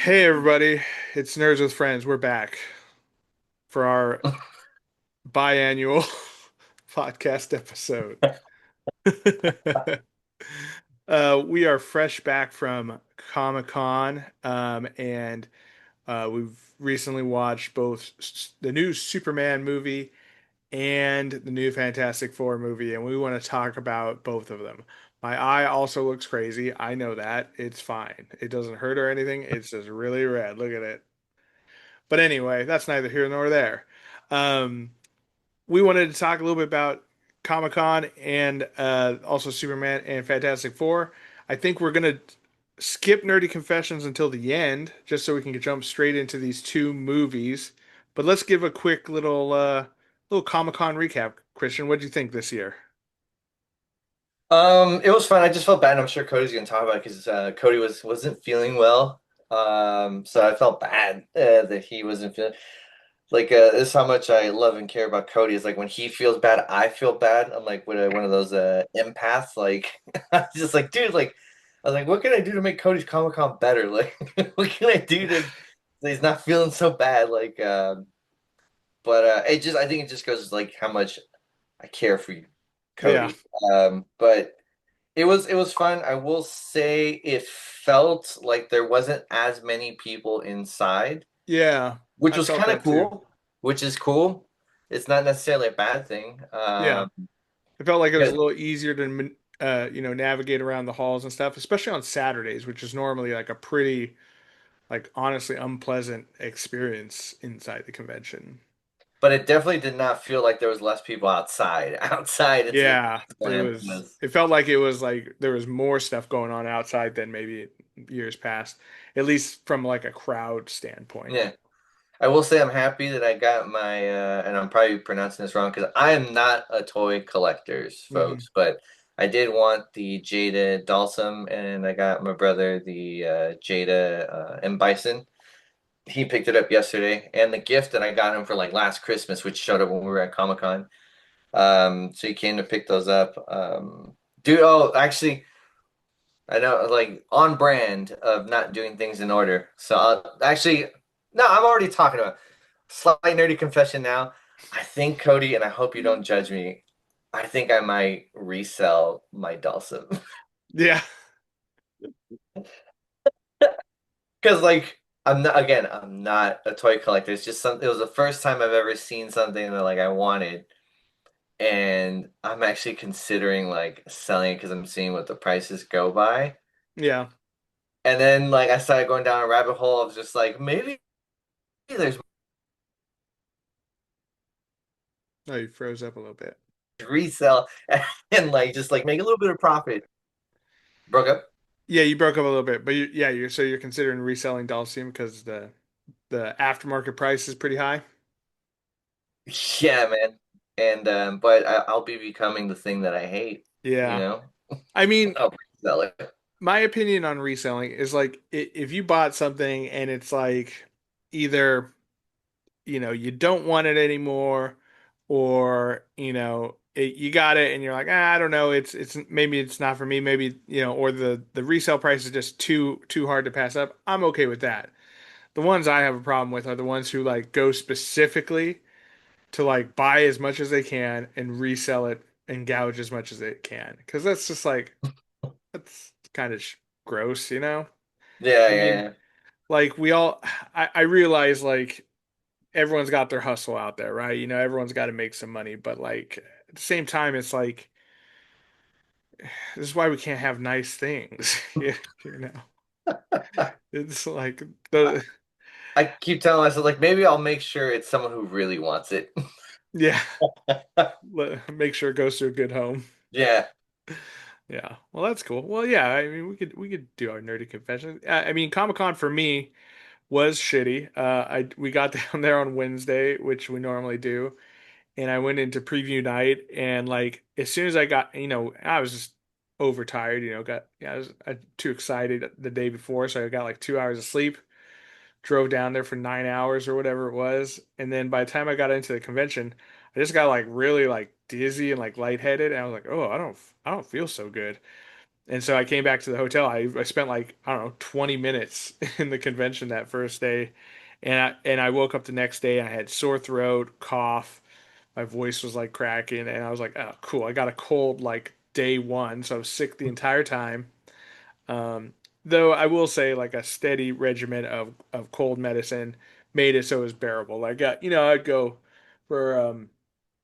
Hey everybody, it's Nerds with Friends. We're back for our biannual podcast episode. We are fresh back from Comic-Con, and we've recently watched both the new Superman movie and the new Fantastic Four movie, and we want to talk about both of them. My eye also looks crazy. I know that. It's fine. It doesn't hurt or anything. It's just really red. Look at it. But anyway, that's neither here nor there. Um, we wanted to talk a little bit about Comic Con and also Superman and Fantastic Four. I think we're gonna skip nerdy confessions until the end, just so we can jump straight into these two movies. But let's give a quick little Comic Con recap. Christian, what did you think this year? It was fun. I just felt bad. And I'm sure Cody's gonna talk about it because Cody wasn't feeling well. So I felt bad that he wasn't feeling this is how much I love and care about Cody. Is like when he feels bad, I feel bad. I'm like one of those empaths. Like I'm just like, dude, like I was like, what can I do to make Cody's Comic Con better? Like, what can I do to so he's not feeling so bad? But it just I think it just goes like how much I care for you, Yeah, Cody. But it was fun. I will say it felt like there wasn't as many people inside, yeah, which I was felt kind of that too. cool, which is cool. It's not necessarily a bad thing. Yeah, it felt like it was a Because little easier to navigate around the halls and stuff, especially on Saturdays, which is normally like a pretty like honestly unpleasant experience inside the convention. but it definitely did not feel like there was less people outside. Outside, it's a Yeah, glance was. it felt like it was like there was more stuff going on outside than maybe years past, at least from like a crowd standpoint. Yeah. I will say I'm happy that I got my and I'm probably pronouncing this wrong because I am not a toy collectors, Hmm. folks, but I did want the Jada Dalsum and I got my brother the Jada M Bison. He picked it up yesterday, and the gift that I got him for like last Christmas, which showed up when we were at Comic Con. So he came to pick those up. Dude, oh, actually, I know, like on brand of not doing things in order. So actually, no, I'm already talking about slight nerdy confession now. I think Cody, and I hope you don't judge me. I think I might resell my Dulcim Yeah, because, like, I'm not a toy collector. It's just some. It was the first time I've ever seen something that like I wanted, and I'm actually considering like selling it because I'm seeing what the prices go by. yeah. And then like I started going down a rabbit hole of just like maybe there's No, you froze up a little bit. resell and like just like make a little bit of profit. Broke up. Yeah, you broke up a little bit, but yeah, you're considering reselling Dulcium because the aftermarket price is pretty high. Yeah, man. And but I'll be becoming the thing that I hate, you Yeah, know? I mean, I'll resell it. my opinion on reselling is like if you bought something and it's like either you don't want it anymore or you got it and you're like I don't know it's maybe it's not for me maybe or the resale price is just too hard to pass up. I'm okay with that. The ones I have a problem with are the ones who like go specifically to like buy as much as they can and resell it and gouge as much as they can because that's just like that's kind of gross, you know? Yeah, I mean, yeah, like I realize like everyone's got their hustle out there, right? Everyone's got to make some money, but like at the same time, it's like this is why we can't have nice things. Yeah, you know, yeah. it's like I, the I keep telling myself like maybe I'll make sure it's someone who really wants it. yeah, make sure it goes to a good home. Yeah. Yeah, well, that's cool. Well, yeah, I mean, we could do our nerdy confession. I mean, Comic-Con for me was shitty. I we got down there on Wednesday, which we normally do, and I went into preview night and like as soon as I got, I was just overtired, got yeah, I too excited the day before, so I got like 2 hours of sleep, drove down there for 9 hours or whatever it was, and then by the time I got into the convention, I just got like really like dizzy and like lightheaded, and I was like, oh, I don't feel so good. And so I came back to the hotel. I spent like, I don't know, 20 minutes in the convention that first day. And I woke up the next day and I had sore throat, cough. My voice was like cracking. And I was like, oh, cool. I got a cold like day one. So I was sick the entire time. Um, though I will say, like a steady regimen of cold medicine made it so it was bearable. Like, I'd go for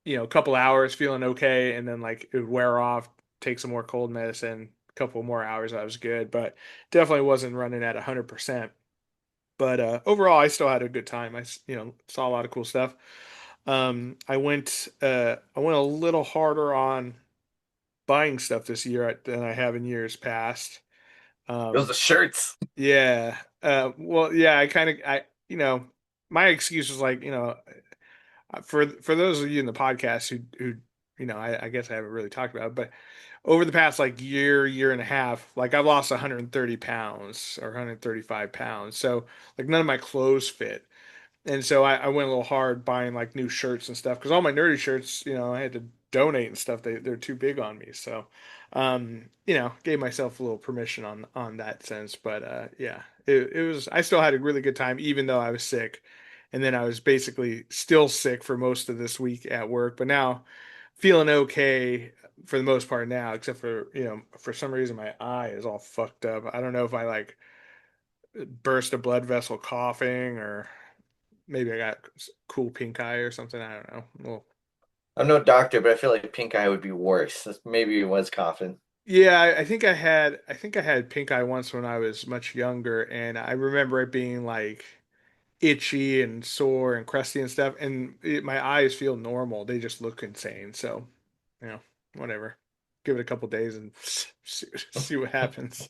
a couple hours feeling okay, and then like it would wear off, take some more cold medicine, a couple more hours, I was good, but definitely wasn't running at 100%. But overall, I still had a good time. Saw a lot of cool stuff. I went a little harder on buying stuff this year than I have in years past. Those Um, are shirts. yeah. Well, yeah, my excuse was like, for those of you in the podcast who I guess I haven't really talked about it, but over the past like year and a half, like I've lost 130 pounds or 135 pounds. So like none of my clothes fit. And so I went a little hard buying like new shirts and stuff because all my nerdy shirts, I had to donate and stuff. They're too big on me. So, gave myself a little permission on that sense. But yeah, it was. I still had a really good time even though I was sick, and then I was basically still sick for most of this week at work. But now feeling okay for the most part now, except for for some reason my eye is all fucked up. I don't know if I like burst a blood vessel coughing or maybe I got cool pink eye or something. I don't know. Well, I'm no doctor, but I feel like pink eye would be worse. Maybe it was coughing. yeah, I think I had pink eye once when I was much younger, and I remember it being like itchy and sore and crusty and stuff. And my eyes feel normal; they just look insane. So, you know, whatever. Give it a couple days and see what happens.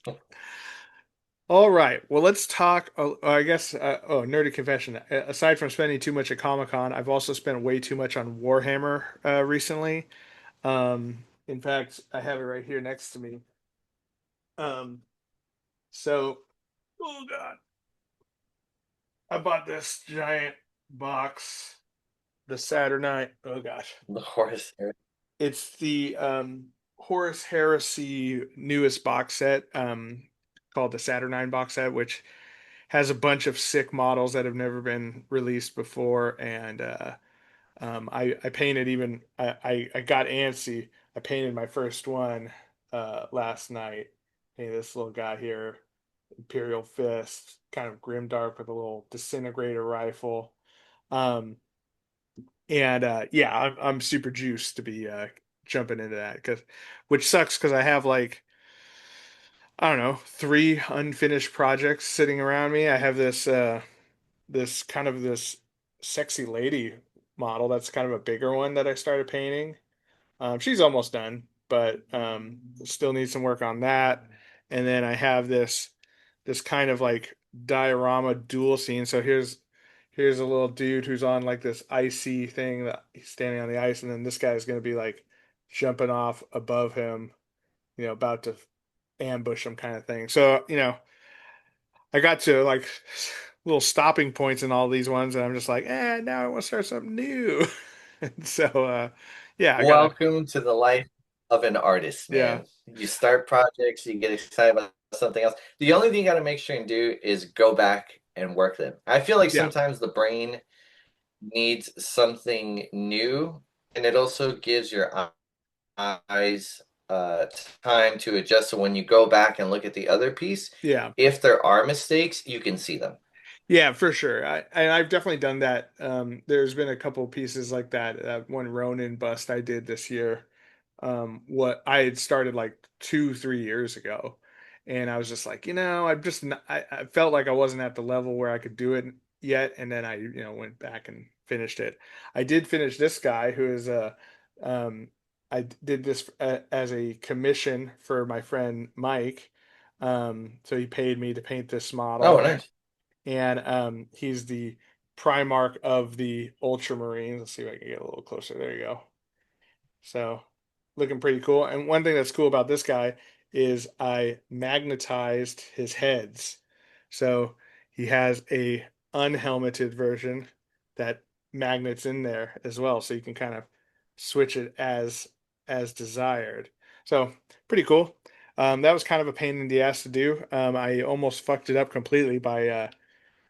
All right. Well, let's talk. I guess. Nerdy confession. Aside from spending too much at Comic-Con, I've also spent way too much on Warhammer recently. In fact, I have it right here next to me. Um, so, oh God, I bought this giant box, the Saturnite. Oh gosh, The horse. it's the Horus Heresy newest box set, called the Saturnine box set, which has a bunch of sick models that have never been released before, and I painted even I got antsy. I painted my first one last night. Painted this little guy here, Imperial Fist, kind of grimdark with a little disintegrator rifle. Um, and yeah, I'm super juiced to be jumping into that because, which sucks because I have like I don't know, three unfinished projects sitting around me. I have this sexy lady model that's kind of a bigger one that I started painting. She's almost done, but still needs some work on that. And then I have this kind of like diorama dual scene. So here's a little dude who's on like this icy thing that he's standing on the ice, and then this guy's gonna be like jumping off above him, about to ambush him kind of thing. So, I got to like little stopping points in all these ones, and I'm just like, now I want to start something new. And so, yeah, I gotta, Welcome to the life of an artist, yeah, man. You start projects, you get excited about something else. The only thing you got to make sure and do is go back and work them. I feel like yeah, sometimes the brain needs something new, and it also gives your eyes time to adjust. So when you go back and look at the other piece, yeah. if there are mistakes, you can see them. Yeah, for sure. I've definitely done that. There's been a couple pieces like that. One Ronin bust I did this year. What I had started like 2, 3 years ago, and I was just like, I'm just not, I felt like I wasn't at the level where I could do it yet, and then I, went back and finished it. I did finish this guy who is um, I did this as a commission for my friend Mike. So he paid me to paint this Oh, model nice. and he's the Primarch of the Ultramarines. Let's see if I can get a little closer. There you go. So looking pretty cool. And one thing that's cool about this guy is I magnetized his heads. So he has a unhelmeted version that magnets in there as well. So you can kind of switch it as desired. So pretty cool. That was kind of a pain in the ass to do. I almost fucked it up completely by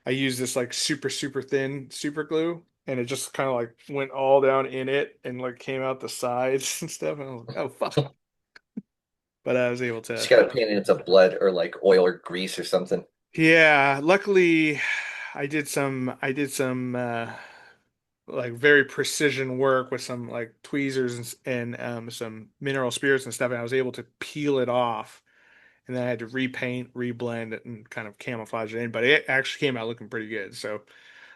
I used this like super thin super glue, and it just kind of like went all down in it and like came out the sides and stuff. And I was like, oh fuck! But I was able Just to. gotta paint it into blood or like oil or grease or something. Yeah, luckily I did some like very precision work with some like tweezers and some mineral spirits and stuff, and I was able to peel it off. And then I had to repaint, reblend it, and kind of camouflage it in. But it actually came out looking pretty good. So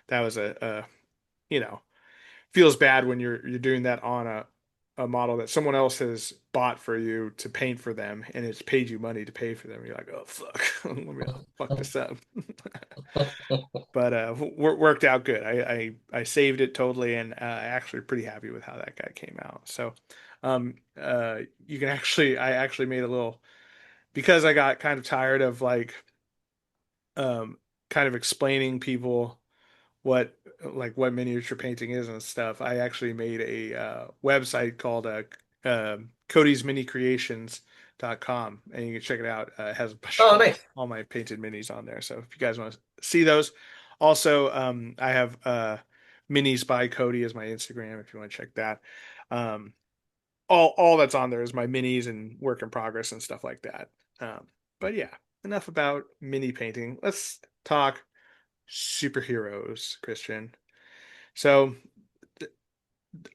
that was a you know, feels bad when you're doing that on a model that someone else has bought for you to paint for them, and it's paid you money to pay for them. You're like, oh fuck, let me fuck this up. But worked out good. I saved it totally, and actually pretty happy with how that guy came out. So, you can actually I actually made a little because I got kind of tired of um kind of explaining people what what miniature painting is and stuff. I actually made a website called Cody's Mini Creations.com, and you can check it out. It has a bunch Oh, of nice. all my painted minis on there. So if you guys want to see those, also I have minis by Cody as my Instagram if you want to check that. Um, all that's on there is my minis and work in progress and stuff like that. But yeah, enough about mini painting. Let's talk superheroes, Christian. So,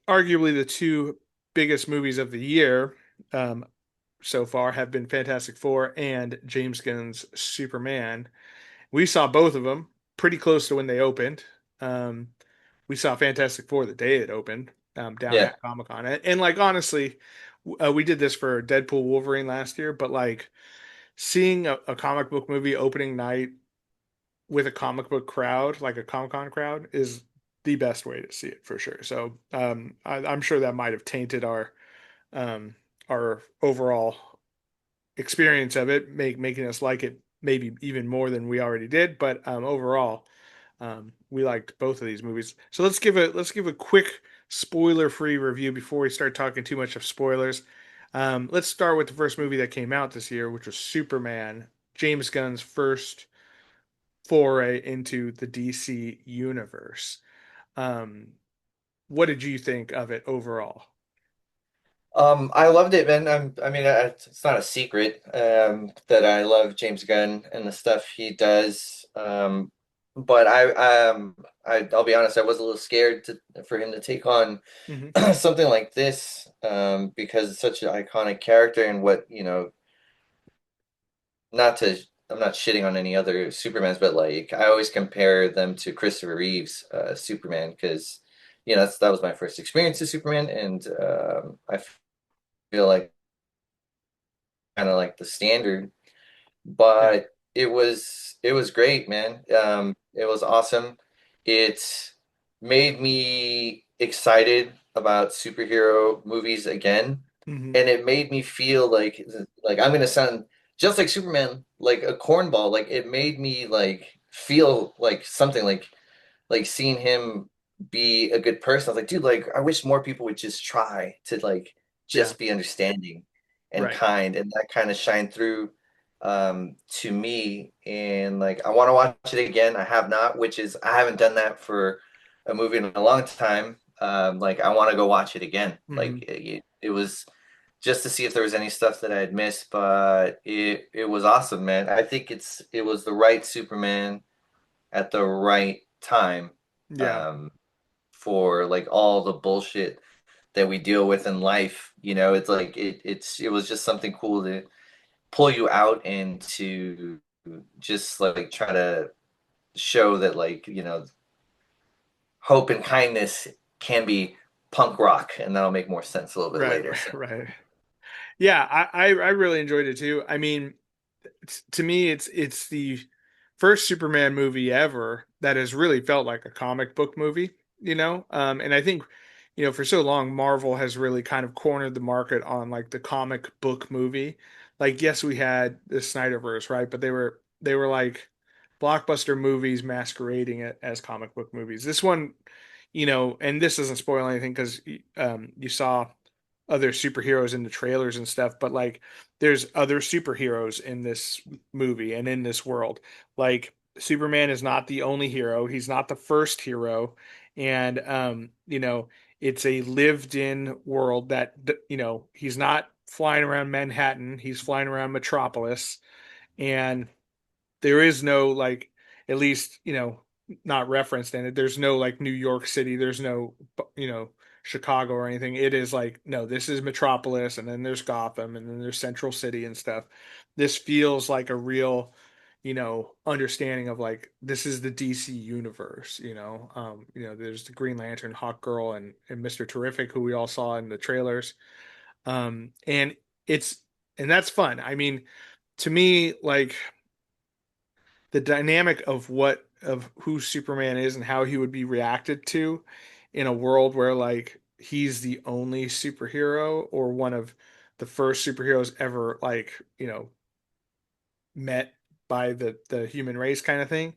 arguably the two biggest movies of the year um, so far have been Fantastic Four and James Gunn's Superman. We saw both of them pretty close to when they opened. Um, we saw Fantastic Four the day it opened down Yeah. at Comic Con, and like honestly, we did this for Deadpool Wolverine last year, but like seeing a comic book movie opening night with a comic book crowd, like a Comic Con crowd, is the best way to see it for sure. So I'm sure that might have tainted um, our overall experience of it, making us like it maybe even more than we already did. But overall, we liked both of these movies. So let's give a quick spoiler-free review before we start talking too much of spoilers. Let's start with the first movie that came out this year, which was Superman, James Gunn's first foray into the DC universe. Um, what did you think of it overall? I loved it, man. I mean, it's not a secret that I love James Gunn and the stuff he does. But I'll be honest, I was a little scared for him to take on Hmm. something like this because it's such an iconic character and what, not to, I'm not shitting on any other Supermans, but like I always compare them to Christopher Reeve's Superman because, that was my first experience with Superman, and I feel like kind of like the standard, Yeah. but it was great, man. It was awesome. It made me excited about superhero movies again, Hmm. and it made me feel like I'm gonna sound just like Superman, like a cornball. Like it made me like feel like something like seeing him be a good person. I was like, dude, like I wish more people would just try to like Yeah. just be understanding and Right. kind, and that kind of shined through to me. And like I want to watch it again. I have not, which is I haven't done that for a movie in a long time. Like I want to go watch it again. Hmm. Like it was just to see if there was any stuff that I had missed, but it was awesome, man. I think it was the right Superman at the right time Yeah. um, for like all the bullshit that we deal with in life. It's like it was just something cool to pull you out and to just like try to show that like hope and kindness can be punk rock, and that'll make more sense a little bit Right. later. So Right. Yeah. I really enjoyed it too. I mean, to me, it's the first Superman movie ever that has really felt like a comic book movie, and I think, for so long, Marvel has really kind of cornered the market on like the comic book movie. Like, yes, we had the Snyderverse, right? But they were like blockbuster movies masquerading it as comic book movies. This one, and this doesn't spoil anything because you saw other superheroes in the trailers and stuff, but like there's other superheroes in this movie and in this world. Like Superman is not the only hero. He's not the first hero. And it's a lived-in world that he's not flying around Manhattan. He's flying around Metropolis, and there is no like, at least not referenced in it, there's no like New York City, there's no Chicago or anything. It is like, no, this is Metropolis, and then there's Gotham, and then there's Central City and stuff. This feels like a real understanding of like, this is the DC universe. There's the Green Lantern, Hawk Girl, and Mr. Terrific, who we all saw in the trailers. And it's and that's fun. I mean, to me, like, the dynamic of who Superman is and how he would be reacted to in a world where like he's the only superhero, or one of the first superheroes ever, like, met by the human race, kind of thing,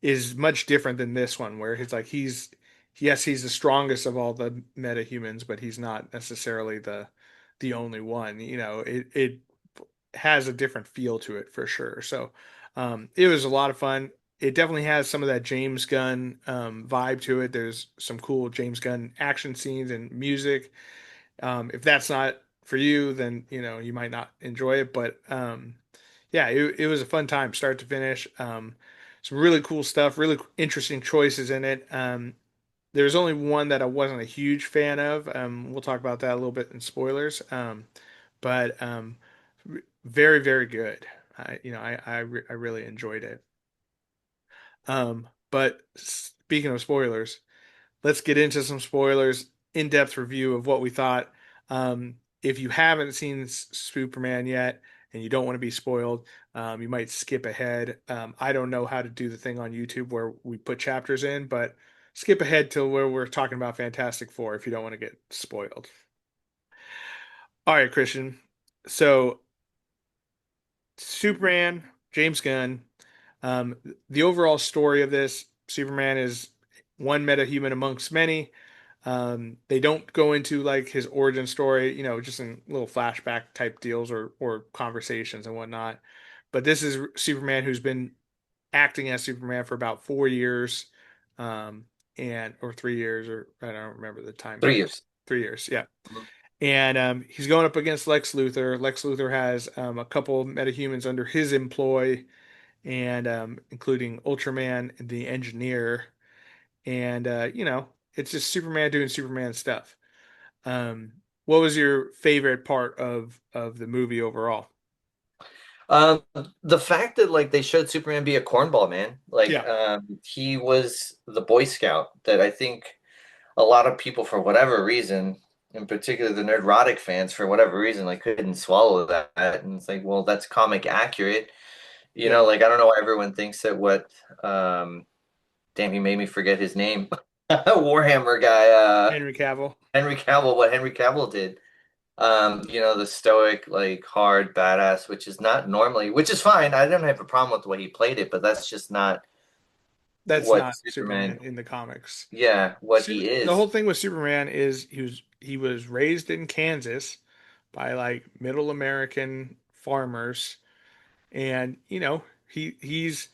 is much different than this one, where he's like, he's yes, he's the strongest of all the meta humans, but he's not necessarily the only one. It has a different feel to it for sure. So it was a lot of fun. It definitely has some of that James Gunn vibe to it. There's some cool James Gunn action scenes and music. If that's not for you, then you might not enjoy it. But yeah, it was a fun time, start to finish. Some really cool stuff, really interesting choices in it. There's only one that I wasn't a huge fan of. We'll talk about that a little bit in spoilers. But very, very good. I really enjoyed it. But speaking of spoilers, let's get into some spoilers, in-depth review of what we thought. If you haven't seen Superman yet and you don't want to be spoiled, you might skip ahead. I don't know how to do the thing on YouTube where we put chapters in, but skip ahead till where we're talking about Fantastic Four if you don't want to get spoiled. All right, Christian. So Superman, James Gunn. Um, the overall story of this, Superman is one metahuman amongst many. They don't go into like his origin story, just in little flashback type deals or conversations and whatnot. But this is Superman who's been acting as Superman for about 4 years, and or 3 years, or I don't remember the time. 3 years. 3 years, yeah. And he's going up against Lex Luthor. Lex Luthor has a couple metahumans under his employ, and including Ultraman and the Engineer. And it's just Superman doing Superman stuff. What was your favorite part of the movie overall? Um, the fact that like they showed Superman be a cornball, man. Like Yeah, he was the Boy Scout that I think a lot of people for whatever reason, in particular the nerdrotic fans for whatever reason, like couldn't swallow that. And it's like, well, that's comic accurate. yeah. Like I don't know why everyone thinks that what damn, he made me forget his name. Warhammer guy, Henry Cavill. Henry Cavill, what Henry Cavill did. The stoic, like hard badass, which is not normally, which is fine. I didn't have a problem with the way he played it, but that's just not That's what not Superman Superman, in the comics. yeah, what he The is. whole thing with Superman is he was raised in Kansas by like middle American farmers, and he's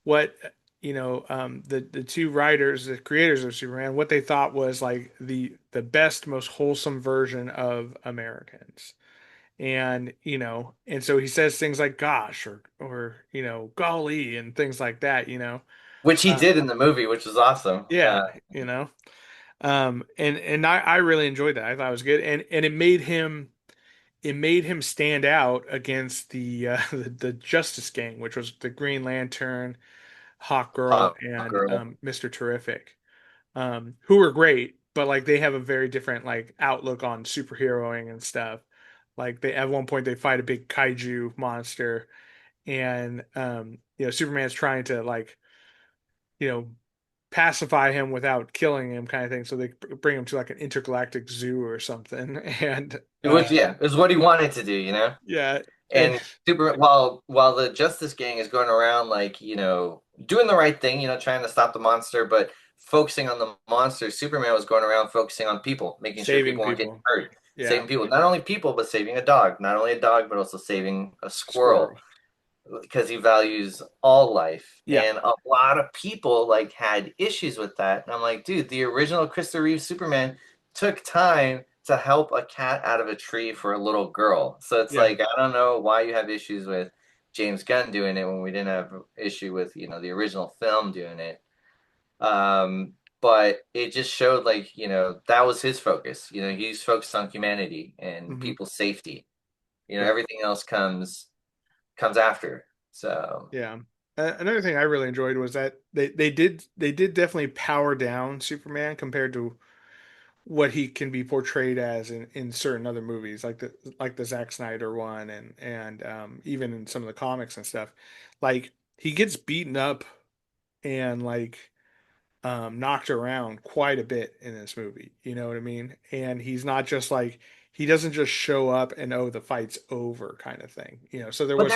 what the two writers, the creators of Superman, what they thought was like the best, most wholesome version of Americans. And so he says things like gosh, or golly, and things like that. Which he uh, did in the movie, which was awesome. yeah, you know and I really enjoyed that. I thought it was good, and it made him stand out against the Justice Gang, which was the Green Lantern, Hawk Girl, Hot and girl. Mr. Terrific, who were great, but like they have a very different like outlook on superheroing and stuff. Like they at one point they fight a big kaiju monster, and Superman's trying to like you know pacify him without killing him, kind of thing. So they bring him to like an intergalactic zoo or something, and It was, yeah, it was what he wanted to do, yeah, and And super while the Justice Gang is going around like, doing the right thing, trying to stop the monster, but focusing on the monsters. Superman was going around focusing on people, making sure Saving people weren't getting people. hurt, Yeah. saving people. Not only people, but saving a dog. Not only a dog, but also saving a squirrel Squirrel. because he values all life. Yeah. And a lot of people like had issues with that. And I'm like, dude, the original Christopher Reeve Superman took time to help a cat out of a tree for a little girl. So it's Yeah. like, I don't know why you have issues with James Gunn doing it when we didn't have issue with, the original film doing it. But it just showed like, that was his focus. He's focused on humanity and Hmm. people's safety. Yeah. Everything else comes after. So Yeah. Another thing I really enjoyed was that they did definitely power down Superman compared to what he can be portrayed as in certain other movies, like the Zack Snyder one, and even in some of the comics and stuff. Like he gets beaten up and like knocked around quite a bit in this movie. You know what I mean? And he's not just like he doesn't just show up and oh the fight's over kind of thing. So there but was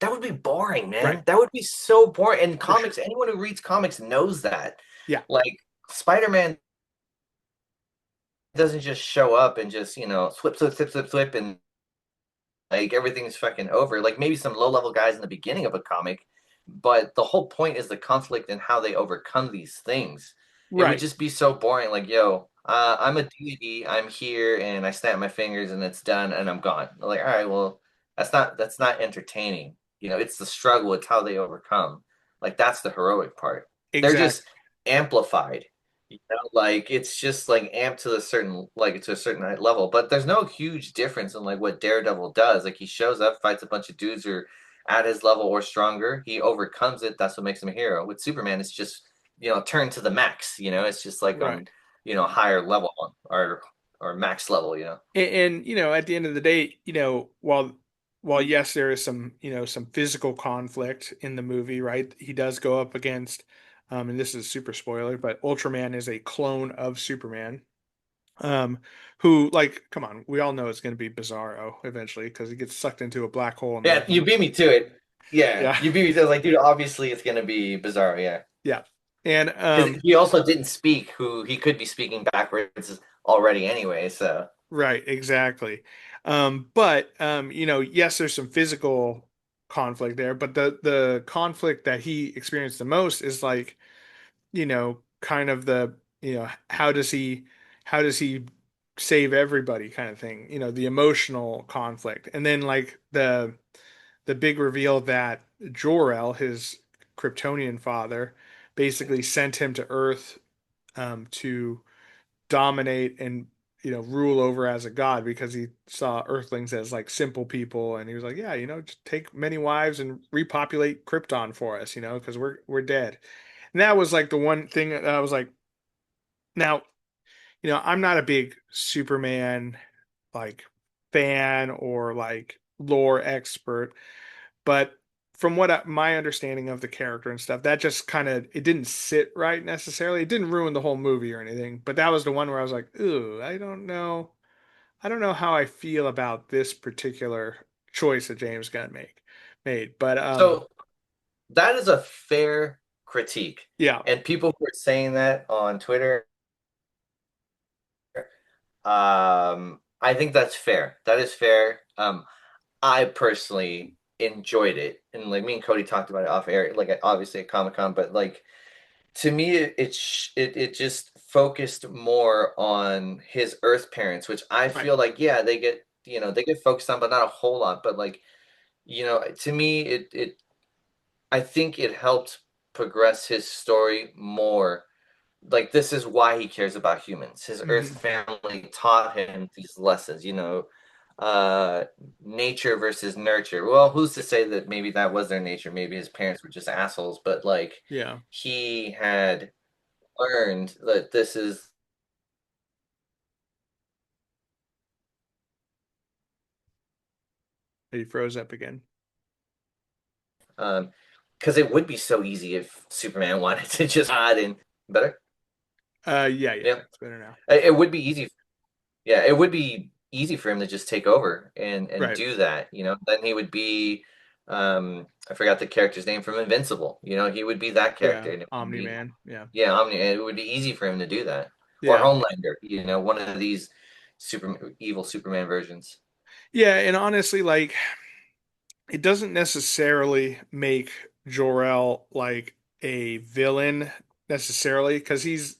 that would be boring, right man. That would be so boring. And for sure. comics, anyone who reads comics knows that. Yeah, Like Spider-Man doesn't just show up and just, flip, flip, flip, flip, flip, and like everything's fucking over. Like maybe some low-level guys in the beginning of a comic, but the whole point is the conflict and how they overcome these things. It would right, just be so boring. Like, yo, I'm a deity. I'm here, and I snap my fingers, and it's done, and I'm gone. Like, all right, well, that's not entertaining. It's the struggle. It's how they overcome. Like, that's the heroic part. They're just exactly, amplified. Like it's just like amped to a certain level. But there's no huge difference in like what Daredevil does. Like he shows up, fights a bunch of dudes who are at his level or stronger. He overcomes it. That's what makes him a hero. With Superman, it's just turned to the max. It's just like on right. higher level or max level. And at the end of the day, while yes, there is some physical conflict in the movie, right? He does go up against, and this is super spoiler, but Ultraman is a clone of Superman, um, who like, come on, we all know it's going to be Bizarro eventually because he gets sucked into a black hole and Yeah, then you beat me to it. Yeah, yeah, you beat me to it. Like, dude, obviously it's gonna be Bizarro. Yeah, yeah, and because he also didn't speak. Who he could be speaking backwards already anyway. So. right, exactly. But yes, there's some physical conflict there, but the conflict that he experienced the most is like, kind of how does he save everybody kind of thing, the emotional conflict. And then like the big reveal that Jor-El, his Kryptonian father, basically sent him to Earth to dominate and rule over as a god because he saw Earthlings as like simple people, and he was like, yeah, just take many wives and repopulate Krypton for us, because we're dead. And that was like the one thing that I was like, now, I'm not a big Superman like fan or like lore expert, but from my understanding of the character and stuff, that just kind of it didn't sit right necessarily. It didn't ruin the whole movie or anything, but that was the one where I was like, ooh, I don't know. I don't know how I feel about this particular choice that James Gunn made. But So that is a fair critique. yeah. And people who are saying that on Twitter, I think that's fair. That is fair. I personally enjoyed it. And like me and Cody talked about it off air, like obviously at Comic-Con, but like to me it just focused more on his Earth parents, which I Right. feel like yeah, they get focused on, but not a whole lot. But like, to me it I think it helped progress his story more. Like this is why he cares about humans. His Earth Hmm. family taught him these lessons, uh nature versus nurture. Well, who's to say that maybe that was their nature? Maybe his parents were just assholes, but like Yeah. he had learned that this is He froze up again. um because it would be so easy if Superman wanted to just hide and better. Yeah, yeah, Yeah. it's better now. It would be easy. Yeah, it would be easy for him to just take over and Right. do that. Then he would be I forgot the character's name from Invincible. You know, he would be that character, Yeah, and it would be Omni-Man. Yeah. yeah, Omni. And it would be easy for him to do that, or Yeah. Homelander. You know, one of these super evil Superman versions. Yeah, and honestly, like it doesn't necessarily make Jor-El like a villain necessarily because he's,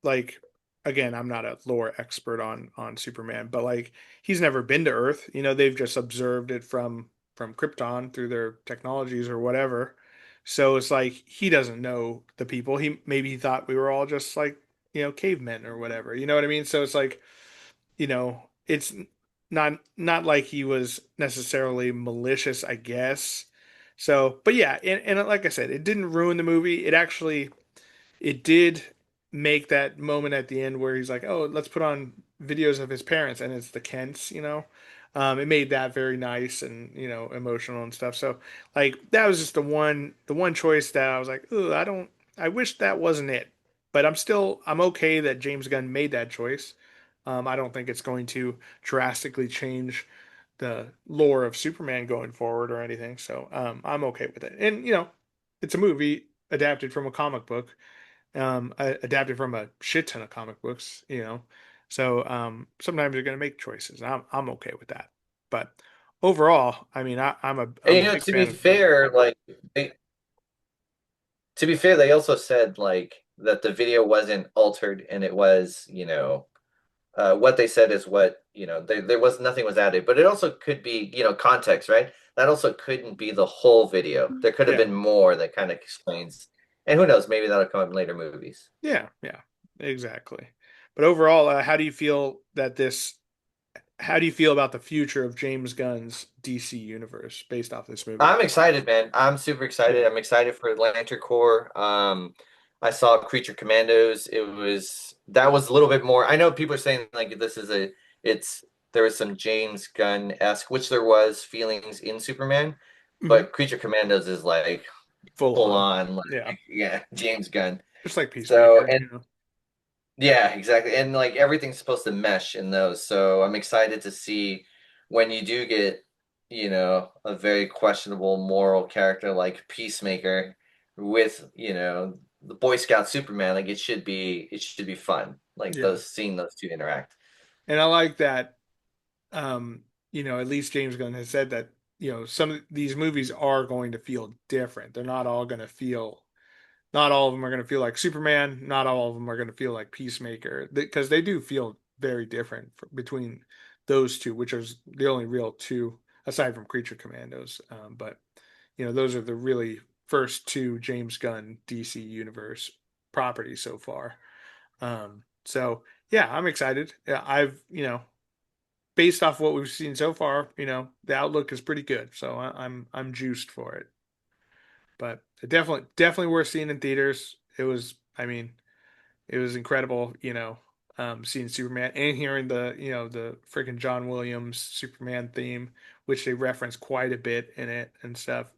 like again, I'm not a lore expert on Superman, but like he's never been to Earth. They've just observed it from Krypton through their technologies or whatever. So it's like he doesn't know the people. He thought we were all just like, cavemen or whatever. You know what I mean? So it's like, it's not like he was necessarily malicious, I guess. So, but yeah, and like I said, it didn't ruin the movie. It did make that moment at the end where he's like, "Oh, let's put on videos of his parents," and it's the Kents. It made that very nice and emotional and stuff. So, like, that was just the one choice that I was like, "Ooh, I wish that wasn't it." But I'm okay that James Gunn made that choice. I don't think it's going to drastically change the lore of Superman going forward or anything. So, I'm okay with it. And it's a movie adapted from a comic book, adapted from a shit ton of comic books, So sometimes you're going to make choices. And I'm okay with that. But overall, I mean, And I'm you a know, big fan of the movie. to be fair, they also said like that the video wasn't altered, and it was, what they said is what, there was nothing was added, but it also could be, context, right? That also couldn't be the whole video. There could have Yeah, been more that kind of explains, and who knows, maybe that'll come in later movies. yeah, yeah, exactly. But overall, how do you feel about the future of James Gunn's DC universe based off this movie? I'm excited, man. I'm super excited. Yeah. I'm excited for Lantern Corps. I saw Creature Commandos. That was a little bit more. I know people are saying like this is a it's there was some James Gunn-esque, which there was feelings in Superman, Hmm. but Creature Commandos is like Full full on. on, like, Yeah. yeah, James Gunn. Just like So, Peacemaker, and yeah, exactly. And like everything's supposed to mesh in those. So I'm excited to see when you do get, a very questionable moral character like Peacemaker with, the Boy Scout Superman. Like it should be fun. Like Yeah. those seeing those two interact. And I like that at least James Gunn has said that, some of these movies are going to feel different. They're not all going to feel, not all of them are going to feel like Superman. Not all of them are going to feel like Peacemaker because they do feel very different between those two, which is the only real two aside from Creature Commandos. But, those are the really first two James Gunn DC Universe properties so far. So yeah, I'm excited. Yeah, based off what we've seen so far, the outlook is pretty good. So I'm juiced for it. But definitely worth seeing in theaters. I mean, it was incredible, seeing Superman and hearing the freaking John Williams Superman theme, which they reference quite a bit in it and stuff.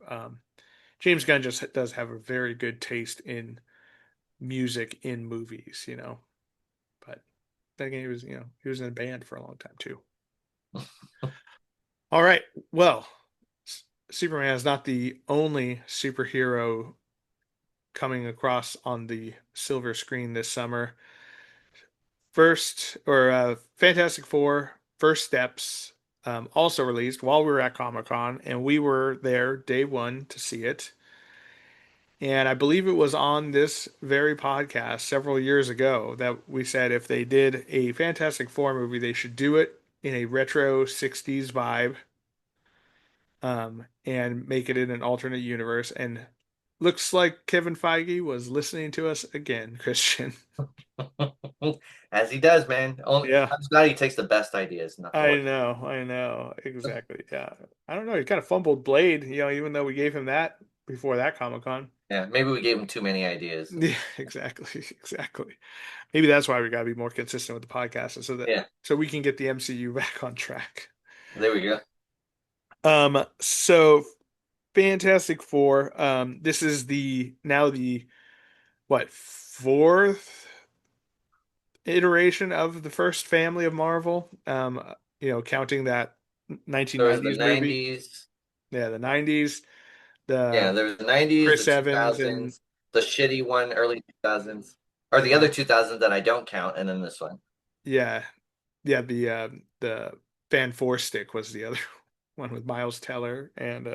James Gunn just does have a very good taste in music in movies. But then again, he was in a band for a long time too. All right. Well, Superman is not the only superhero coming across on the silver screen this summer. Fantastic Four: First Steps also released while we were at Comic Con, and we were there day one to see it. And I believe it was on this very podcast several years ago that we said if they did a Fantastic Four movie, they should do it in a retro 60s vibe, and make it in an alternate universe. And looks like Kevin Feige was listening to us again, Christian. As he does, man. Only Yeah, I'm just glad he takes the best ideas, not the worst. I know, exactly. Yeah, I don't know. He kind of fumbled Blade, even though we gave him that before that Comic Con. Yeah, maybe we gave him too many ideas, and Yeah, exactly, exactly. Maybe that's why we gotta be more consistent with the podcast, yeah, so we can get the MCU back on track. there we go. So Fantastic Four. This is the what, fourth iteration of the first family of Marvel. Counting that There was the 1990s movie. '90s. Yeah, the 90s, Yeah, the there was the 90s, the Chris Evans, and 2000s, the shitty one, early 2000s, or the other yeah, 2000s that I don't count, and then this one. yeah, yeah. The Fan Four Stick was the other one with Miles Teller and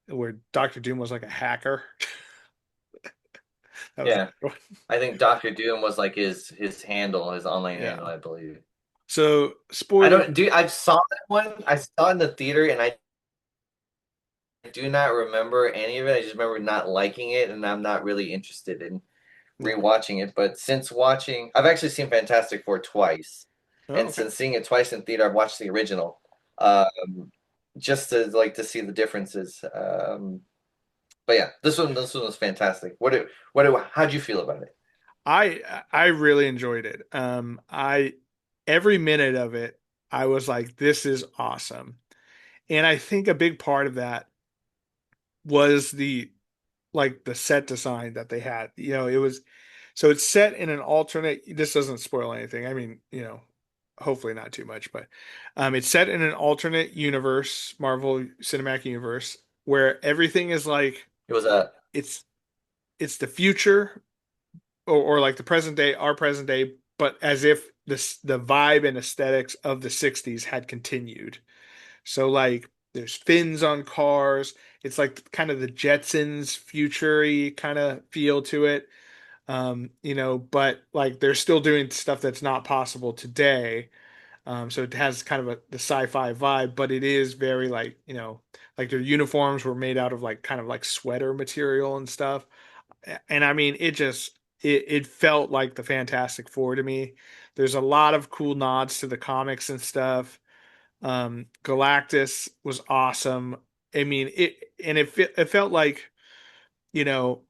where Doctor Doom was like a hacker. That was the Yeah, other one. I think Doctor Doom was like his handle, his online Yeah. handle, I believe. So I spoiler. don't do. I saw that one. I saw it in the theater, and I do not remember any of it. I just remember not liking it, and I'm not really interested in Yeah. rewatching it. But since watching, I've actually seen Fantastic Four twice, Oh, and okay. since seeing it twice in theater, I've watched the original, um, just to like to see the differences. But yeah, this one was fantastic. How'd you feel about it? I really enjoyed it. I every minute of it, I was like, this is awesome. And I think a big part of that was the set design that they had. It was so it's set in an alternate. This doesn't spoil anything. I mean, hopefully not too much, but it's set in an alternate universe, Marvel Cinematic Universe, where everything is like It was a it's it's the future or like the present day, our present day, but as if the vibe and aesthetics of the 60s had continued. So like there's fins on cars. It's like kind of the Jetsons future-y kind of feel to it. But like they're still doing stuff that's not possible today. So it has kind of the sci-fi vibe, but it is very like, like their uniforms were made out of like kind of like sweater material and stuff. And I mean, it felt like the Fantastic Four to me. There's a lot of cool nods to the comics and stuff. Galactus was awesome. I mean, it felt like, you know,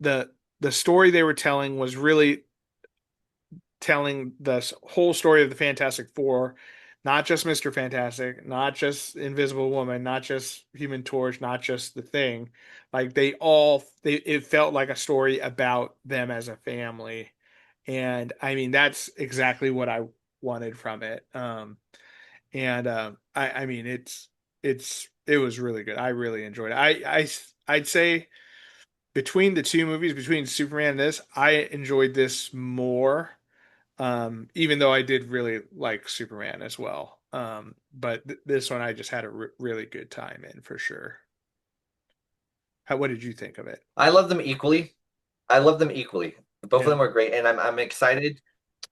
the the story they were telling was really telling the whole story of the Fantastic Four, not just Mr. Fantastic, not just Invisible Woman, not just Human Torch, not just the Thing. Like it felt like a story about them as a family. And I mean, that's exactly what I wanted from it. I mean, it was really good. I really enjoyed it. I'd say between the two movies, between Superman and this, I enjoyed this more, even though I did really like Superman as well. But this one I just had a really good time in for sure. What did you think of it? I love them equally. I love them equally. Both of Yeah, them are great, and I'm excited.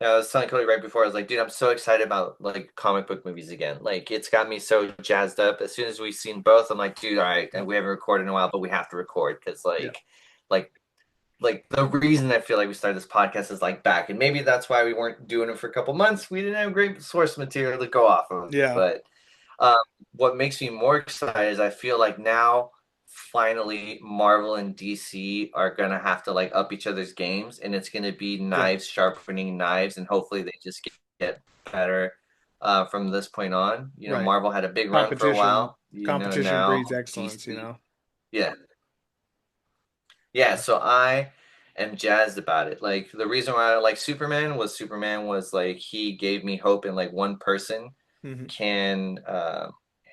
I was telling Cody right before, I was like, dude, I'm so excited about like comic book movies again. Like, it's got me so jazzed up. As soon as we've seen both, I'm like, dude, all right, and we haven't recorded in a while, but we have to record because yeah, like, like the reason I feel like we started this podcast is like back, and maybe that's why we weren't doing it for a couple months. We didn't have great source material to go off of, yeah, but um, what makes me more excited is I feel like now finally Marvel and DC are gonna have to like up each other's games, and it's gonna be yeah. knives sharpening knives, and hopefully they just get better from this point on. You know, Right. Marvel had a big run for a Competition, while. You know, competition breeds now excellence. DC, yeah, yeah. So I am jazzed about it. Like the reason why I like Superman was like he gave me hope in like one person Hmm. can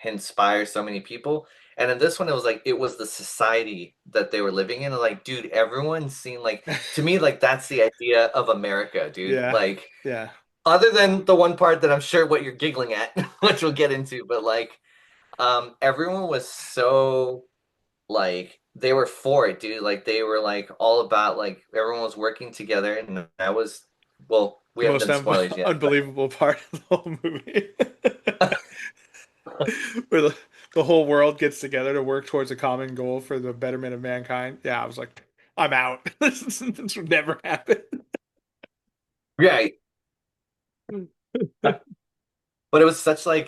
inspire so many people. And in this one, it was like it was the society that they were living in. And like, dude, everyone seemed like to me like that's the idea of America, dude. Yeah, Like, yeah, other than the one part that I'm sure what you're giggling at, which we'll get into, but like, everyone was so like they were for it, dude. Like they were like all about like everyone was working together, and that was well, we the haven't most done spoilers yet, but unbelievable part of the whole movie, where the whole world gets together to work towards a common goal for the betterment of mankind. Yeah, I was like, I'm out. This would never happen. right. But it was such like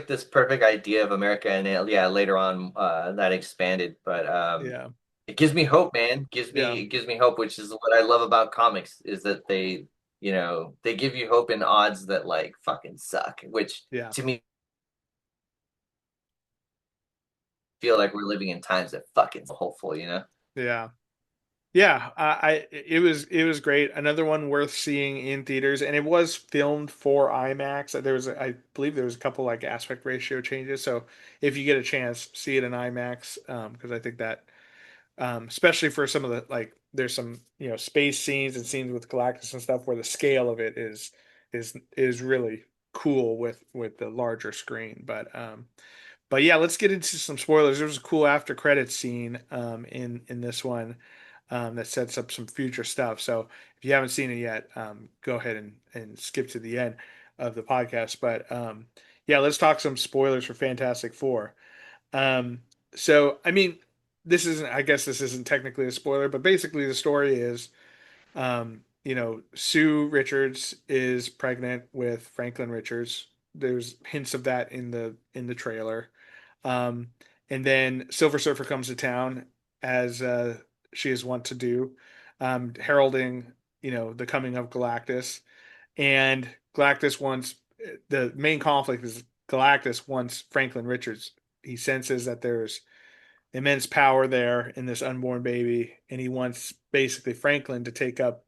this perfect idea of America, and yeah, later on that expanded. But Yeah, it gives me hope, man. yeah, It gives me hope, which is what I love about comics is that they give you hope in odds that like fucking suck, which yeah, to me feel like we're living in times that fucking hopeful. yeah. Yeah, it was great. Another one worth seeing in theaters, and it was filmed for IMAX. I believe there was a couple like aspect ratio changes. So if you get a chance, see it in IMAX, because I think that, especially for some of the like, there's some space scenes and scenes with Galactus and stuff where the scale of it is really cool with the larger screen. But yeah, let's get into some spoilers. There was a cool after credits scene in this one that sets up some future stuff. So if you haven't seen it yet, go ahead and skip to the end of the podcast. But yeah, let's talk some spoilers for Fantastic Four. Um, so I mean, I guess this isn't technically a spoiler, but basically the story is, Sue Richards is pregnant with Franklin Richards. There's hints of that in the trailer. Um, and then Silver Surfer comes to town as she is wont to do, heralding, the coming of Galactus. And Galactus wants the main conflict is Galactus wants Franklin Richards. He senses that there's immense power there in this unborn baby, and he wants basically Franklin to take up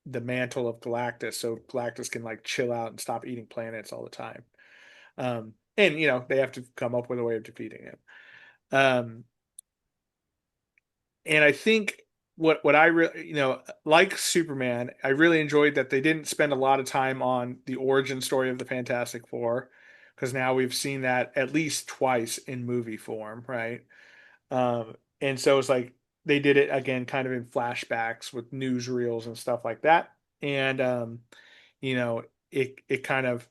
the mantle of Galactus, so Galactus can like chill out and stop eating planets all the time. And they have to come up with a way of defeating him. Um, and I think what I really, like Superman, I really enjoyed that they didn't spend a lot of time on the origin story of the Fantastic Four, because now we've seen that at least twice in movie form, right? And so it's like they did it again, kind of in flashbacks with newsreels and stuff like that. And you know, it kind of,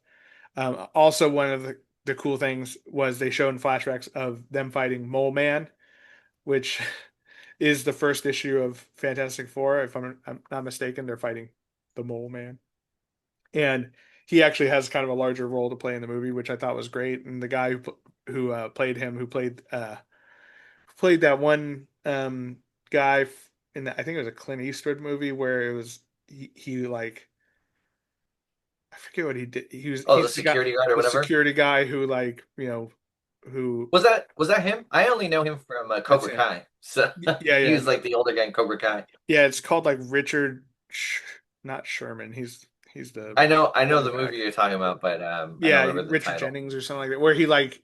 also one of the cool things was they showed in flashbacks of them fighting Mole Man, which is the first issue of Fantastic Four. If I'm not mistaken, they're fighting the Mole Man, and he actually has kind of a larger role to play in the movie, which I thought was great. And the guy who played him, who played that one guy in I think it was a Clint Eastwood movie where it was he like, I forget what he did. Oh, the He's the guy, security guard or the whatever. security guy who like, who Was that him? I only know him from that's Cobra him. Kai. So Yeah, he yeah, was no, like the older guy in Cobra Kai. yeah. It's called like Richard, not Sherman. He's the I know the movie quarterback. you're talking about, but I don't Yeah, remember the Richard title. Jennings or something like that. Where he like,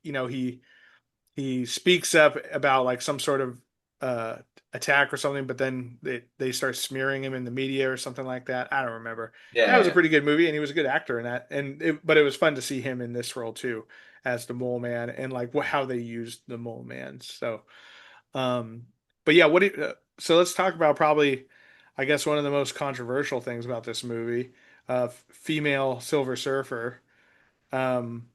he speaks up about like some sort of uh attack or something, but then they start smearing him in the media or something like that. I don't remember. Yeah, That was a yeah. pretty good movie, and he was a good actor in that. But it was fun to see him in this role too, as the Mole Man, and like how they used the Mole Man. So, um, but yeah, so let's talk about probably, I guess, one of the most controversial things about this movie, female Silver Surfer. Um,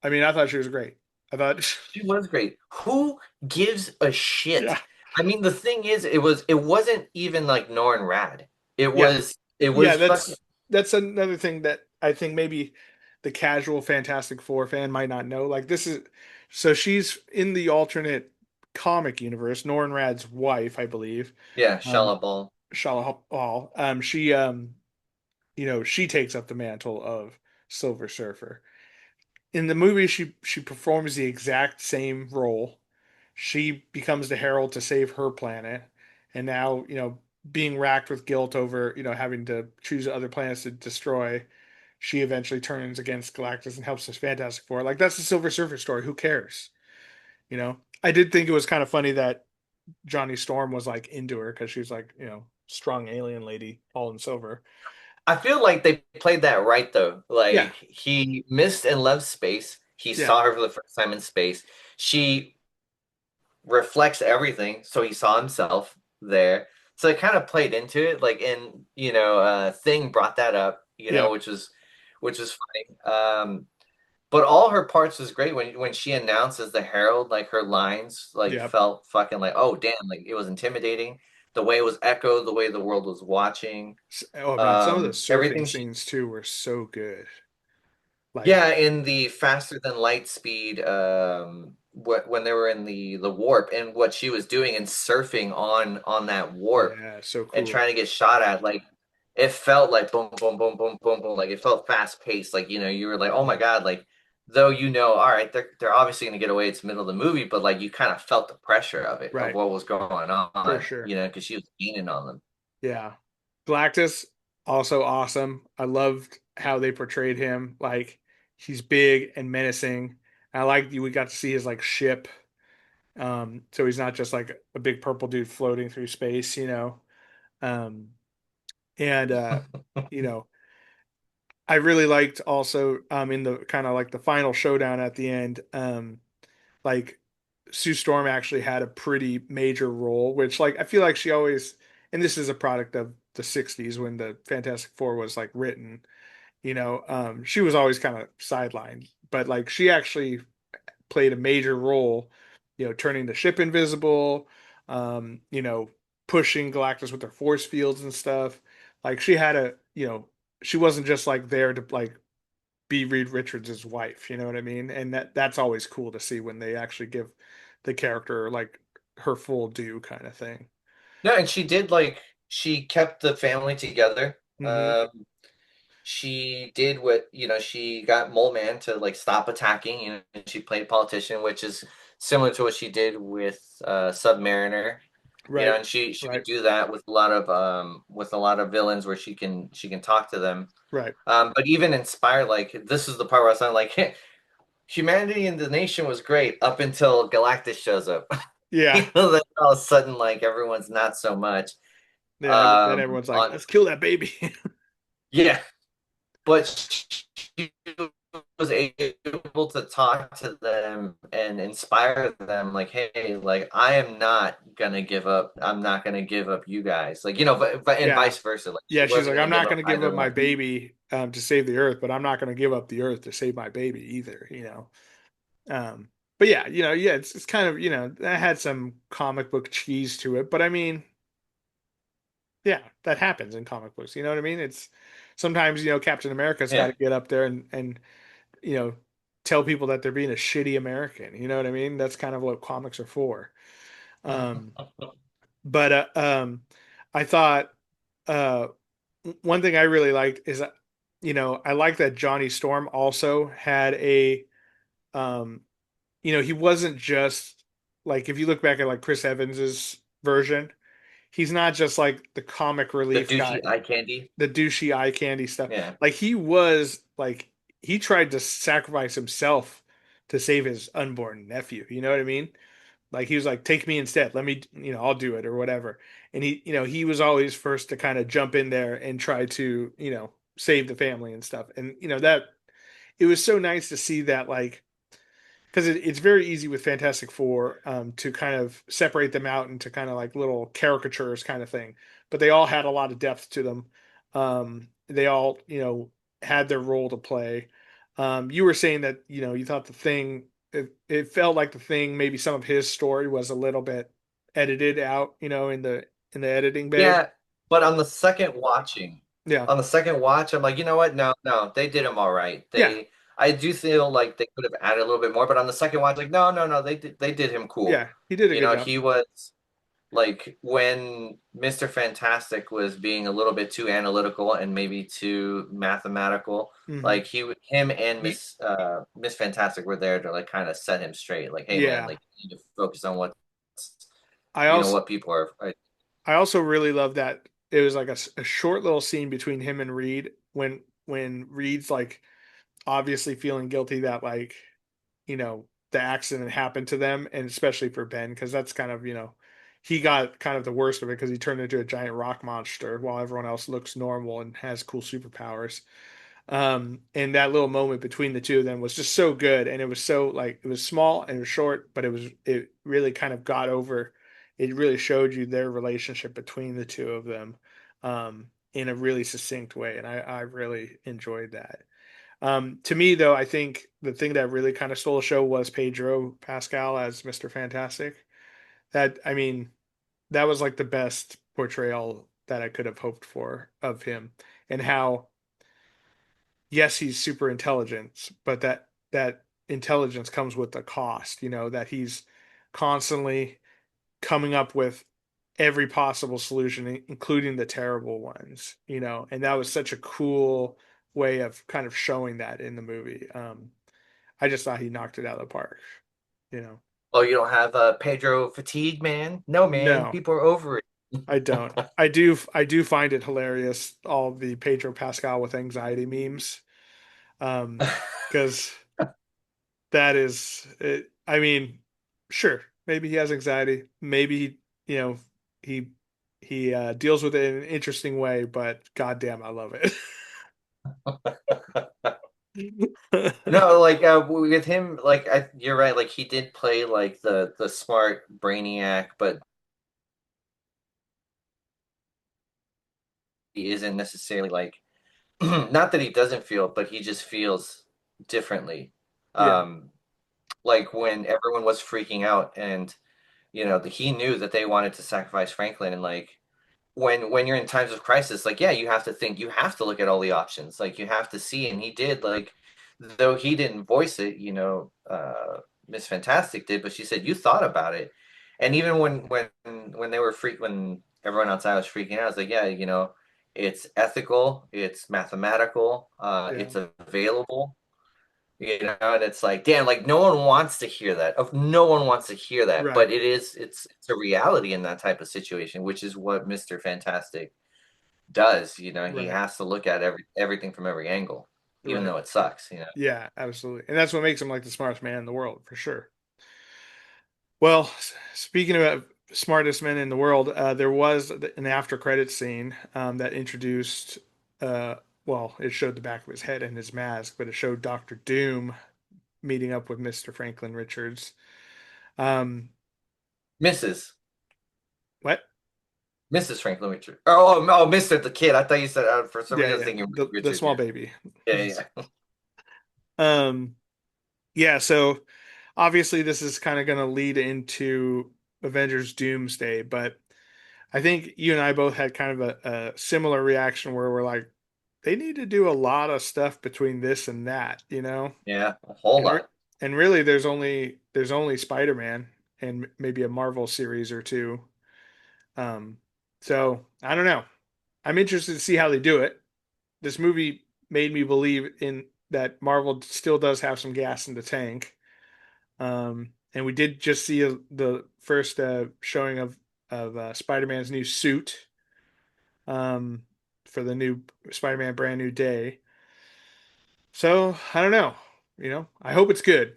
I mean, I thought she was great. I thought, She was great. Who gives a yeah. shit? I mean, the thing is, it wasn't even like Norrin Rad. It Yeah, was it yeah, was fucking that's another thing that I think maybe the casual Fantastic Four fan might not know. Like this is so she's in the alternate comic universe, Norrin Rad's wife, I believe. yeah, Um, Shala Ball. Shala Hall. She she takes up the mantle of Silver Surfer. In the movie, she performs the exact same role. She becomes the herald to save her planet, and now, being racked with guilt over, having to choose other planets to destroy, she eventually turns against Galactus and helps this Fantastic Four. Like that's the Silver Surfer story. Who cares? I did think it was kind of funny that Johnny Storm was like into her because she was like, strong alien lady, all in silver. I feel like they played that right though. Yeah, Like he missed and loved space. He yeah, saw her for the first time in space. She reflects everything, so he saw himself there. So it kind of played into it, like and Thing brought that up, yeah, which was funny. But all her parts was great when she announces the Herald, like her lines like yeah. felt fucking like, oh damn, like it was intimidating. The way it was echoed, the way the world was watching. Oh man, some of the surfing Everything she scenes too were so good. Like, Yeah, in the faster than light speed, when they were in the warp and what she was doing and surfing on that warp yeah, so and cool. trying to get shot at, like it felt like boom, boom, boom, boom, boom, boom, like it felt fast paced, like you were like, oh my God, like though all right, they're obviously going to get away. It's the middle of the movie, but like you kind of felt the pressure of it, of Right, what was going for on, sure. because she was leaning on them. Yeah. Galactus, also awesome. I loved how they portrayed him. Like he's big and menacing. I like we got to see his like ship. So he's not just like a big purple dude floating through space, you know. Um, and you know, I really liked also in the kind of like the final showdown at the end, like Sue Storm actually had a pretty major role, which like I feel like she always, and this is a product of the 60s when the Fantastic Four was like written, she was always kind of sidelined, but like she actually played a major role, turning the ship invisible, um, you know, pushing Galactus with her force fields and stuff. Like she had she wasn't just like there to like be Reed Richards' wife, you know what I mean? And that's always cool to see when they actually give the character like her full due kind of thing. No, and she kept the family together. Hmm. She did what, she got Mole Man to like stop attacking, and she played politician, which is similar to what she did with Submariner, Right. and she Right. would do that with a lot of villains where she can talk to them. Right. But even inspired, like this is the part where I was like, humanity in the nation was great up until Galactus shows up. Yeah. Then all of a sudden, like everyone's not so much. Yeah. Then everyone's like, On let's kill that baby. Yeah, but she was able to talk to them and inspire them like, hey, like I am not gonna give up. I'm not gonna give up you guys, like, but and Yeah. vice versa, like she Yeah. She's wasn't like, gonna I'm give not up going to give either up my one. baby to save the earth, but I'm not going to give up the earth to save my baby either. But yeah, yeah, it's kind of, that had some comic book cheese to it, but I mean, yeah, that happens in comic books. You know what I mean? It's sometimes, Captain America's got Yeah. to get up there and you know, tell people that they're being a shitty American. You know what I mean? That's kind of what comics are for. Um, but I thought uh, one thing I really liked is, I like that Johnny Storm also had um, he wasn't just like if you look back at like Chris Evans's version, he's not just like the comic The relief guy, douchey eye candy. the douchey eye candy stuff. Yeah. Like he was like he tried to sacrifice himself to save his unborn nephew. You know what I mean? Like he was like, take me instead. Let me, I'll do it or whatever. And he was always first to kind of jump in there and try to, save the family and stuff. And that it was so nice to see that like because it's very easy with Fantastic Four to kind of separate them out into kind of like little caricatures kind of thing, but they all had a lot of depth to them. They all, had their role to play. You were saying that, you thought the thing, it felt like the thing, maybe some of his story was a little bit edited out, in the editing bay. Yeah, but Yeah, on the second watch, I'm like, you know what? No, no, they did him all right. yeah, I do feel like they could have added a little bit more, but on the second watch, like, no, no, no, they did him cool. yeah. He did a good job. He was like when Mr. Fantastic was being a little bit too analytical and maybe too mathematical, Hmm. like him and You, Miss Fantastic were there to like kind of set him straight. Like, hey man, yeah. like you need to focus on I also what people are. I also really love that it was like a short little scene between him and Reed when Reed's like obviously feeling guilty that like the accident happened to them and especially for Ben because that's kind of he got kind of the worst of it because he turned into a giant rock monster while everyone else looks normal and has cool superpowers. And that little moment between the two of them was just so good, and it was so like it was small and it was short, but it really kind of got over. It really showed you their relationship between the two of them, in a really succinct way, and I really enjoyed that. To me, though, I think the thing that really kind of stole the show was Pedro Pascal as Mr. Fantastic. That I mean, that was like the best portrayal that I could have hoped for of him, and how yes, he's super intelligent, but that intelligence comes with a cost, that he's constantly coming up with every possible solution, including the terrible ones, and that was such a cool way of kind of showing that in the movie. I just thought he knocked it out of the park, you know. Oh, you don't have Pedro fatigue, man? No, man. No, People are over it. I don't. I do find it hilarious, all the Pedro Pascal with anxiety memes. Um, because that is it, I mean, sure, maybe he has anxiety, maybe you know, he he deals with it in an interesting way, but goddamn, I love it. No, like with him, like you're right. Like he did play like the smart brainiac, but he isn't necessarily like not that he doesn't feel, but he just feels differently. Yeah, Um, like when everyone was freaking out, and he knew that they wanted to sacrifice Franklin, and like when you're in times of crisis, like yeah, you have to think, you have to look at all the options, like you have to see, and he did, like though he didn't voice it, Miss Fantastic did, but she said you thought about it, and even when they were when everyone outside was freaking out, I was like, yeah, it's ethical, it's mathematical, yeah, it's available, and it's like, damn, like no one wants to hear that. No one wants to hear that, right, but it's a reality in that type of situation, which is what Mr. Fantastic does. He right, has to look at everything from every angle, even right. though it sucks. Yeah, absolutely. And that's what makes him like the smartest man in the world, for sure. Well, speaking about smartest men in the world, there was an after credit scene that introduced, uh, well, it showed the back of his head and his mask, but it showed Doctor Doom meeting up with Mr. Franklin Richards. Um, Mrs. what? Mrs. Franklin Richard. Oh, Mr. the kid. I thought you said, for some Yeah, reason I was yeah, thinking the Richard small here. baby. Yeah, yeah, yeah. Um, yeah, so obviously this is kind of going to lead into Avengers Doomsday, but I think you and I both had kind of a similar reaction where we're like, they need to do a lot of stuff between this and that, you know? Yeah, a whole And re lot. and really there's only Spider-Man and maybe a Marvel series or two. Um, so I don't know. I'm interested to see how they do it. This movie made me believe in that Marvel still does have some gas in the tank. And we did just see the first showing of Spider-Man's new suit um, for the new Spider-Man Brand New Day. So I don't know. I hope it's good.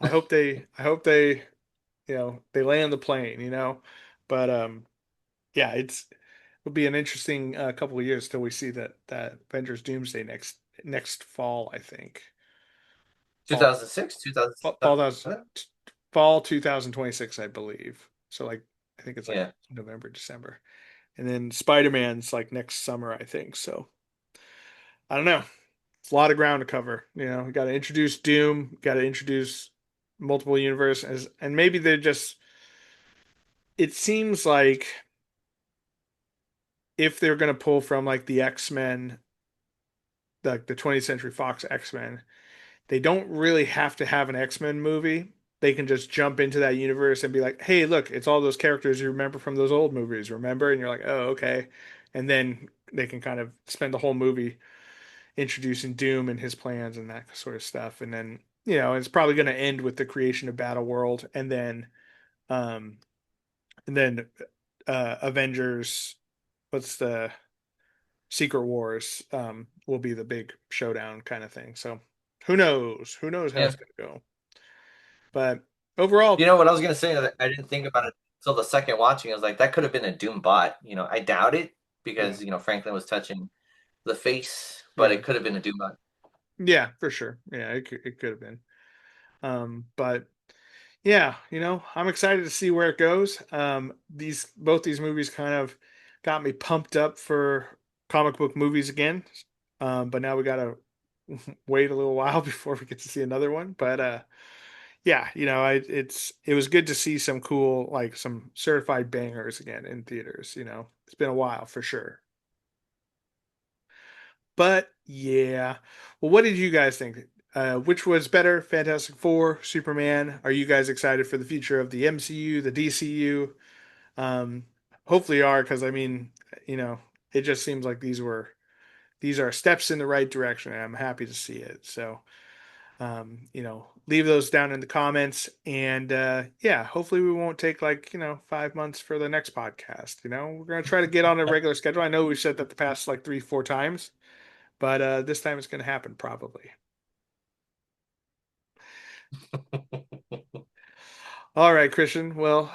I hope they they land the plane. But yeah, it'll be an interesting couple of years till we see that Avengers Doomsday next fall. I think fall 2006, fall that's 2007. fall 2026, I believe. So like I think it's like Yeah. November, December, and then Spider-Man's like next summer, I think. So I don't know. It's a lot of ground to cover. We got to introduce Doom, got to introduce multiple universes, and maybe they're just. It seems like if they're going to pull from like the X-Men, like the 20th Century Fox X-Men, they don't really have to have an X-Men movie. They can just jump into that universe and be like, "Hey, look, it's all those characters you remember from those old movies, remember?" And you're like, "Oh, okay." And then they can kind of spend the whole movie introducing Doom and his plans and that sort of stuff. And then, it's probably going to end with the creation of Battle World um and then Avengers, what's the Secret Wars will be the big showdown kind of thing. So who knows? Who knows how Yeah. it's going to go? But overall, You know what I was gonna say? I didn't think about it until the second watching. I was like, that could have been a Doom bot. I doubt it yeah, because Franklin was touching the face, but yeah, it could have been a Doom bot. yeah, for sure. Yeah, it could have been. But yeah, I'm excited to see where it goes. These both these movies kind of got me pumped up for comic book movies again. But now we gotta wait a little while before we get to see another one. But yeah, it was good to see some cool like some certified bangers again in theaters. It's been a while for sure. But yeah, well, what did you guys think? Which was better, Fantastic Four, Superman? Are you guys excited for the future of the MCU, the DCU? Um, Hopefully you are, because I mean, you know, it just seems like these are steps in the right direction, and I'm happy to see it. So, Leave those down in the comments. And yeah, hopefully we won't take like, 5 months for the next podcast. We're going to try to get on a regular schedule. I know we've said that the past like 3, 4 times, but this time it's going to happen probably. All right, Christian. Well,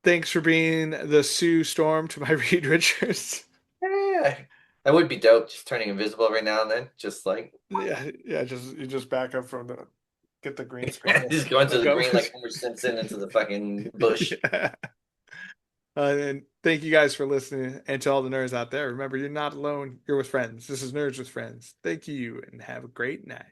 thanks for being the Sue Storm to my Reed Richards. Yeah, that would be dope. Just turning invisible every now and then, just like Yeah, yeah, just you just back up from the get the green screen just going to back the up. green like Homer Simpson into the fucking bush. Yeah. And thank you guys for listening. And to all the nerds out there, remember, you're not alone. You're with friends. This is Nerds with Friends. Thank you and have a great night.